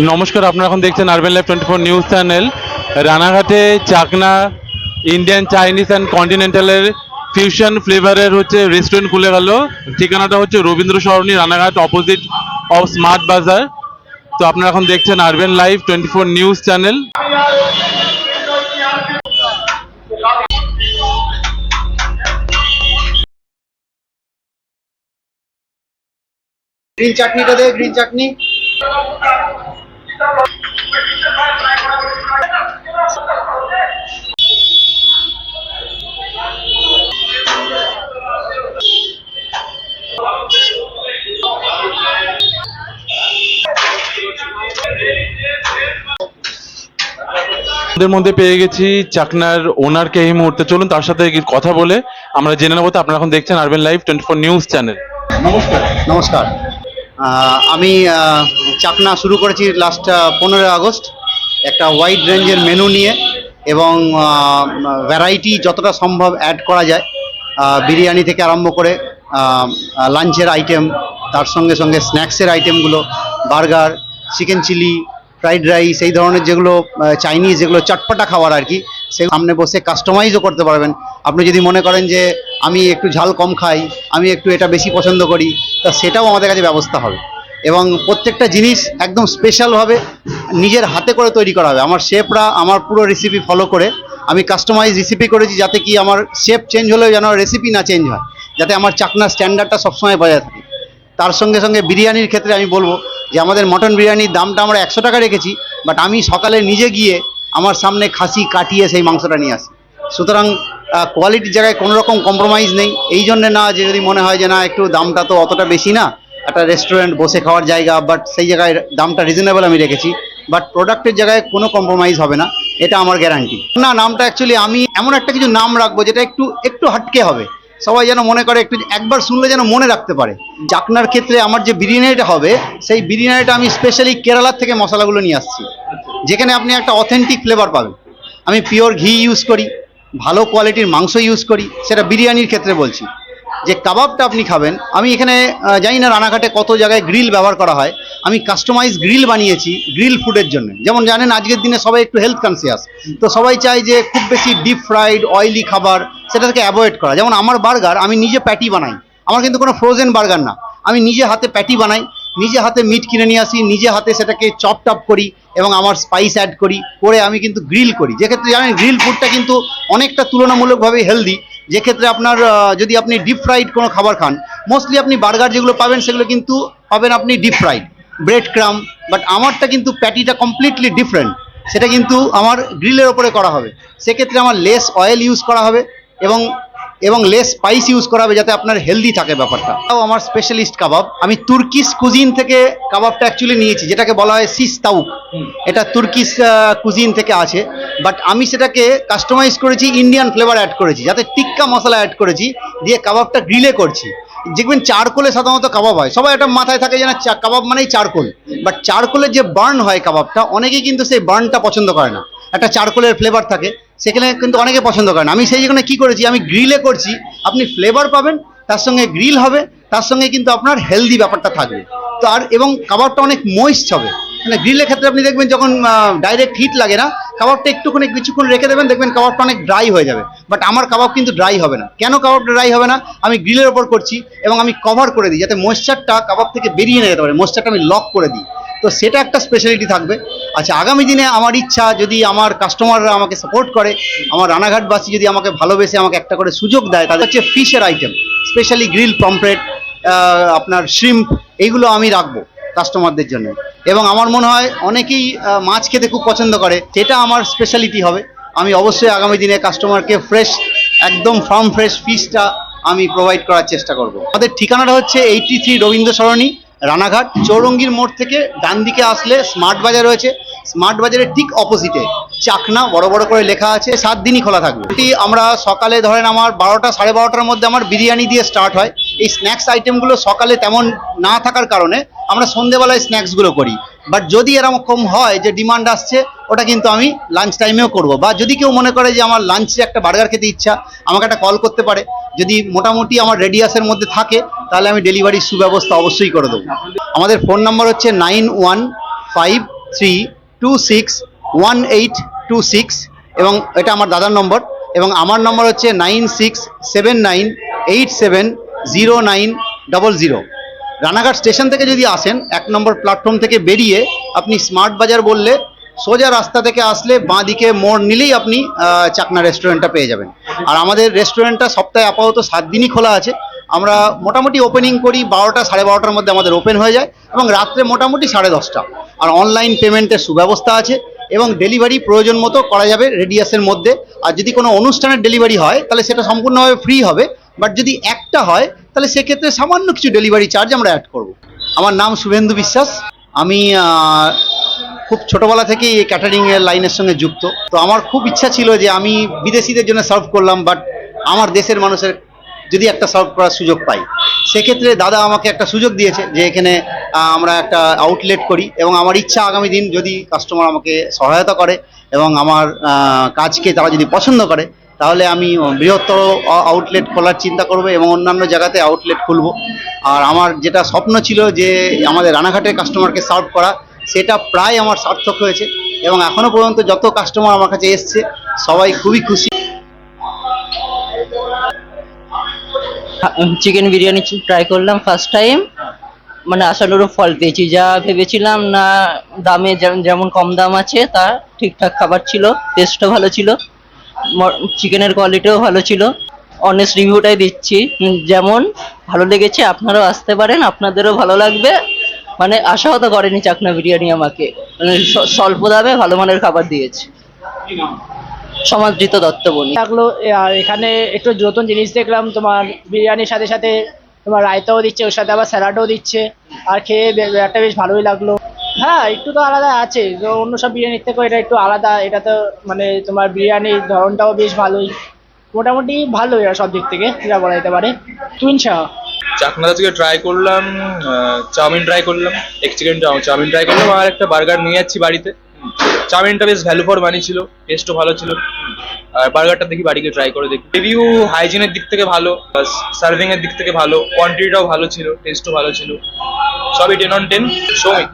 নমস্কার, আপনারা এখন দেখছেন আরবেন লাইভ 24 নিউজ চ্যানেল। রানাঘাটে চাকনা ইন্ডিয়ান, চাইনিজ অ্যান্ড কন্টিনেন্টালের ফিউশন ফ্লেভারের রেস্টুরেন্ট খুলে গেল। ঠিকানাটা হচ্ছে Rabindra Sarani, Ranaghat, opposite of smart Bazaar. তো আপনারা এখন দেখছেন urban live 24 news channel. Green চাটনিটা দে, গ্রিন চাটনি। আমাদের মধ্যে পেয়ে গেছি চাকনার ওনারকে এই মুহূর্তে। চলুন তার সাথে কথা বলে আমরা জেনে নেবো। আপনারা এখন দেখছেন আরবেন লাইভ 24 নিউজ চ্যানেল। নমস্কার। নমস্কার। আমি চাকনা শুরু করেছি লাস্ট 15 আগস্ট একটা ওয়াইড রেঞ্জের মেনু নিয়ে, এবং ভ্যারাইটি যতটা সম্ভব অ্যাড করা যায়, বিরিয়ানি থেকে আরম্ভ করে লাঞ্চের আইটেম, তার সঙ্গে সঙ্গে স্ন্যাক্সের আইটেমগুলো, burger, chicken chilli, fried rice, এই ধরনের যেগুলো চাইনিজ, যেগুলো চটপটা খাবার আর কি, সেগুলো সামনে বসে কাস্টমাইজও করতে পারবেন। আপনি যদি মনে করেন যে আমি একটু ঝাল কম খাই, আমি একটু এটা বেশি পছন্দ করি, তা সেটাও আমাদের কাছে ব্যবস্থা হবে। এবং প্রত্যেকটা জিনিস একদম স্পেশালভাবে নিজের হাতে করে তৈরি করা হবে। আমার শেফরা আমার পুরো রেসিপি ফলো করে, আমি কাস্টমাইজ রেসিপি করেছি, যাতে কি আমার শেফ চেঞ্জ হলেও যেন রেসিপি না চেঞ্জ হয়, যাতে আমার চাকনার স্ট্যান্ডার্ডটা সবসময় বজায় থাকে। তার সঙ্গে সঙ্গে বিরিয়ানির ক্ষেত্রে আমি বলবো যে আমাদের মটন বিরিয়ানির দামটা আমরা 100 টাকা রেখেছি, বাট আমি সকালে নিজে গিয়ে আমার সামনে খাসি কাটিয়ে সেই মাংসটা নিয়ে আসি। সুতরাং কোয়ালিটির জায়গায় কোনো রকম কম্প্রোমাইজ নেই। এই জন্যে না যে যদি মনে হয় যে না একটু দামটা তো অতটা বেশি না, একটা রেস্টুরেন্ট বসে খাওয়ার জায়গা, বাট সেই জায়গায় দামটা রিজনেবল আমি রেখেছি, বাট প্রোডাক্টের জায়গায় কোনো কম্প্রোমাইজ হবে না, এটা আমার গ্যারান্টি। না, নামটা অ্যাকচুয়ালি আমি এমন একটা কিছু নাম রাখবো যেটা একটু একটু হাটকে হবে, সবাই যেন মনে করে, একটু একবার শুনলে যেন মনে রাখতে পারে। চাকনার ক্ষেত্রে আমার যে বিরিয়ানিটা হবে, সেই বিরিয়ানিটা আমি স্পেশালি কেরালার থেকে মশলাগুলো নিয়ে আসছি, যেখানে আপনি একটা অথেন্টিক ফ্লেভার পাবেন। আমি পিওর ঘি ইউজ করি, ভালো কোয়ালিটির মাংস ইউজ করি, সেটা বিরিয়ানির ক্ষেত্রে বলছি। যে কাবাবটা আপনি খাবেন, আমি এখানে জানি না রানাঘাটে কত জায়গায় গ্রিল ব্যবহার করা হয়, আমি কাস্টমাইজ গ্রিল বানিয়েছি গ্রিল ফুডের জন্য। যেমন জানেন আজকের দিনে সবাই একটু হেলথ কনসিয়াস, তো সবাই চায় যে খুব বেশি ডিপ ফ্রাইড অয়েলি খাবার সেটাকে অ্যাভয়েড করা। যেমন আমার বার্গার আমি নিজে প্যাটি বানাই, আমার কিন্তু কোনো ফ্রোজেন বার্গার না, আমি নিজে হাতে প্যাটি বানাই, নিজে হাতে মিট কিনে নিয়ে আসি, নিজে হাতে সেটাকে চপ টপ করি এবং আমার স্পাইস অ্যাড করি, করে আমি কিন্তু গ্রিল করি। যেক্ষেত্রে জানেন গ্রিল ফুডটা কিন্তু অনেকটা তুলনামূলকভাবে হেলদি, যেক্ষেত্রে আপনার যদি আপনি ডিপ ফ্রাইড কোনো খাবার খান, মোস্টলি আপনি বার্গার যেগুলো পাবেন সেগুলো কিন্তু পাবেন আপনি deep fried, bread crumb, but আমারটা কিন্তু প্যাটিটা কমপ্লিটলি ডিফারেন্ট, সেটা কিন্তু আমার গ্রিলের ওপরে করা হবে। সেক্ষেত্রে আমার লেস অয়েল ইউজ করা হবে এবং লেস স্পাইস ইউজ করা হবে, যাতে আপনার হেলদি থাকে ব্যাপারটা। তাও আমার স্পেশালিস্ট কাবাব, আমি তুর্কিশ কুজিন থেকে কাবাবটা অ্যাকচুয়ালি নিয়েছি, যেটাকে বলা হয় সিস তাউক। এটা তুর্কিশ কুজিন থেকে আছে, বাট আমি সেটাকে কাস্টমাইজ করেছি, ইন্ডিয়ান ফ্লেভার অ্যাড করেছি, যাতে টিক্কা মশলা অ্যাড করেছি, দিয়ে কাবাবটা গ্রিলে করছি। দেখবেন চারকোলে সাধারণত কাবাব হয়, সবাই একটা মাথায় থাকে যে না কাবাব মানেই চারকোল, বাট চারকোলের যে বার্ন হয় কাবাবটা, অনেকেই কিন্তু সেই বার্নটা পছন্দ করে না। একটা চারকোলের ফ্লেভার থাকে, সেখানে কিন্তু অনেকে পছন্দ করে না। আমি সেই জন্য কী করেছি, আমি গ্রিলে করছি, আপনি ফ্লেভার পাবেন, তার সঙ্গে গ্রিল হবে, তার সঙ্গে কিন্তু আপনার হেলদি ব্যাপারটা থাকবে। তো আর এবং কাবাবটা অনেক ময়েস্ট হবে, মানে গ্রিলের ক্ষেত্রে আপনি দেখবেন যখন ডাইরেক্ট হিট লাগে না, কাবাবটা একটুখানি কিছুক্ষণ রেখে দেবেন, দেখবেন কাবাবটা অনেক ড্রাই হয়ে যাবে। বাট আমার কাবাব কিন্তু ড্রাই হবে না। কেন কাবাবটা ড্রাই হবে না? আমি গ্রিলের ওপর করছি এবং আমি কভার করে দিই, যাতে ময়েশ্চারটা কাবাব থেকে বেরিয়ে না যেতে পারে, ময়েশ্চারটা আমি লক করে দিই। তো সেটা একটা স্পেশালিটি থাকবে। আচ্ছা, আগামী দিনে আমার ইচ্ছা, যদি আমার কাস্টমাররা আমাকে সাপোর্ট করে, আমার রানাঘাটবাসী যদি আমাকে ভালোবেসে আমাকে একটা করে সুযোগ দেয়, তাহলে হচ্ছে ফিশের আইটেম, স্পেশালি গ্রিল পমফ্রেট, আপনার শ্রিম্প, এইগুলো আমি রাখবো কাস্টমারদের জন্য। এবং আমার মনে হয় অনেকেই মাছ খেতে খুব পছন্দ করে, সেটা আমার স্পেশালিটি হবে। আমি অবশ্যই আগামী দিনে কাস্টমারকে ফ্রেশ, একদম ফার্ম ফ্রেশ ফিশটা আমি প্রোভাইড করার চেষ্টা করব। আমাদের ঠিকানাটা হচ্ছে 83 রবীন্দ্র সরণি, রানাঘাট। চৌরঙ্গীর মোড় থেকে ডান দিকে আসলে স্মার্ট বাজার রয়েছে, স্মার্ট বাজারের ঠিক অপোজিটে চাকনা বড় বড় করে লেখা আছে। 7 দিনই খোলা থাকবে। আমরা সকালে ধরেন আমার 12টা সাড়ে 12টার মধ্যে আমার বিরিয়ানি দিয়ে স্টার্ট হয়। এই স্ন্যাক্স আইটেমগুলো সকালে তেমন না থাকার কারণে আমরা সন্ধ্যেবেলায় স্ন্যাক্সগুলো করি, বাট যদি এরকম হয় যে ডিমান্ড আসছে, ওটা কিন্তু আমি লাঞ্চ টাইমেও করব। বা যদি কেউ মনে করে যে আমার লাঞ্চে একটা বার্গার খেতে ইচ্ছা, আমাকে একটা কল করতে পারে। যদি মোটামুটি আমার রেডিয়াসের মধ্যে থাকে, তাহলে আমি ডেলিভারির সুব্যবস্থা অবশ্যই করে দেবো। আমাদের ফোন নাম্বার হচ্ছে 9158 93261826 এবং এটা আমার দাদার নম্বর, এবং আমার নম্বর হচ্ছে 9679870900। রানাঘাট স্টেশন থেকে যদি আসেন, 1 নম্বর প্ল্যাটফর্ম থেকে বেরিয়ে আপনি স্মার্ট বাজার বললে সোজা রাস্তা থেকে আসলে বাঁ দিকে মোড় নিলেই আপনি চাকনা রেস্টুরেন্টটা পেয়ে যাবেন। আর আমাদের রেস্টুরেন্টটা সপ্তাহে আপাতত 7 দিনই খোলা আছে। আমরা মোটামুটি ওপেনিং করি 12টা 12:30টার মধ্যে আমাদের ওপেন হয়ে যায়, এবং রাত্রে মোটামুটি 10:30টা। আর অনলাইন পেমেন্টের সুব্যবস্থা আছে, এবং ডেলিভারি প্রয়োজন মতো করা যাবে রেডিয়াসের মধ্যে। আর যদি কোনো অনুষ্ঠানের ডেলিভারি হয় তাহলে সেটা সম্পূর্ণভাবে ফ্রি হবে, বাট যদি একটা হয় তাহলে সেক্ষেত্রে সামান্য কিছু ডেলিভারি চার্জ আমরা অ্যাড করব। আমার নাম শুভেন্দু বিশ্বাস। আমি খুব ছোটোবেলা থেকেই এই ক্যাটারিংয়ের লাইনের সঙ্গে যুক্ত। তো আমার খুব ইচ্ছা ছিল যে আমি বিদেশিদের জন্য সার্ভ করলাম, বাট আমার দেশের মানুষের যদি একটা সার্ভ করার সুযোগ পাই, সেক্ষেত্রে দাদা আমাকে একটা সুযোগ দিয়েছে যে এখানে আমরা একটা আউটলেট করি, এবং আমার ইচ্ছা আগামী দিন যদি কাস্টমার আমাকে সহায়তা করে এবং আমার কাজকে তারা যদি পছন্দ করে, তাহলে আমি বৃহত্তর আউটলেট খোলার চিন্তা করব এবং অন্যান্য জায়গাতে আউটলেট খুলব। আর আমার যেটা স্বপ্ন ছিল যে আমাদের রানাঘাটের কাস্টমারকে সার্ভ করা, সেটা প্রায় আমার সার্থক হয়েছে, এবং এখনো পর্যন্ত যত কাস্টমার আমার কাছে এসছে সবাই খুবই খুশি। চিকেন বিরিয়ানি ট্রাই করলাম ফার্স্ট টাইম, মানে আশানুরূপ ফল পেয়েছি। যা ভেবেছিলাম না, দামে যেমন কম দাম আছে তা ঠিকঠাক খাবার ছিল, টেস্টও ভালো ছিল, চিকেনের কোয়ালিটিও ভালো ছিল। অনেস্ট রিভিউটাই দিচ্ছি, যেমন ভালো লেগেছে আপনারাও আসতে পারেন, আপনাদেরও ভালো লাগবে। মানে আশাহত করেনি চাকনা বিরিয়ানি আমাকে, মানে স্বল্প দামে ভালো মানের খাবার দিয়েছে। সমাদৃত দত্ত বনি লাগলো। আর এখানে একটু নতুন জিনিস দেখলাম, তোমার বিরিয়ানির সাথে সাথে তোমার রায়তাও দিচ্ছে, ওর সাথে আবার স্যালাডও দিচ্ছে, আর খেয়ে একটা বেশ ভালোই লাগলো। হ্যাঁ, একটু তো আলাদা আছে, তো অন্য সব বিরিয়ানির থেকেও এটা একটু আলাদা। এটা তো মানে তোমার বিরিয়ানির ধরনটাও বেশ ভালোই, মোটামুটি ভালোই আর সব দিক থেকে যেটা বলা যেতে পারে। টুইন শাহ চাকনাটা থেকে ট্রাই করলাম, চাউমিন ট্রাই করলাম, এগ চিকেন চাউমিন ট্রাই করলাম, আর একটা বার্গার নিয়ে যাচ্ছি বাড়িতে। চাউমিনটা বেশ ভ্যালু ফর মানি ছিল, টেস্টও ভালো ছিল, আর বার্গারটা দেখি বাড়িতে ট্রাই করে দেখি। রিভিউ হাইজিনের দিক থেকে ভালো, সার্ভিং এর দিক থেকে ভালো, কোয়ান্টিটিটাও ভালো ছিল, টেস্টও ভালো ছিল, সবই 10 on 10। সৌমিক।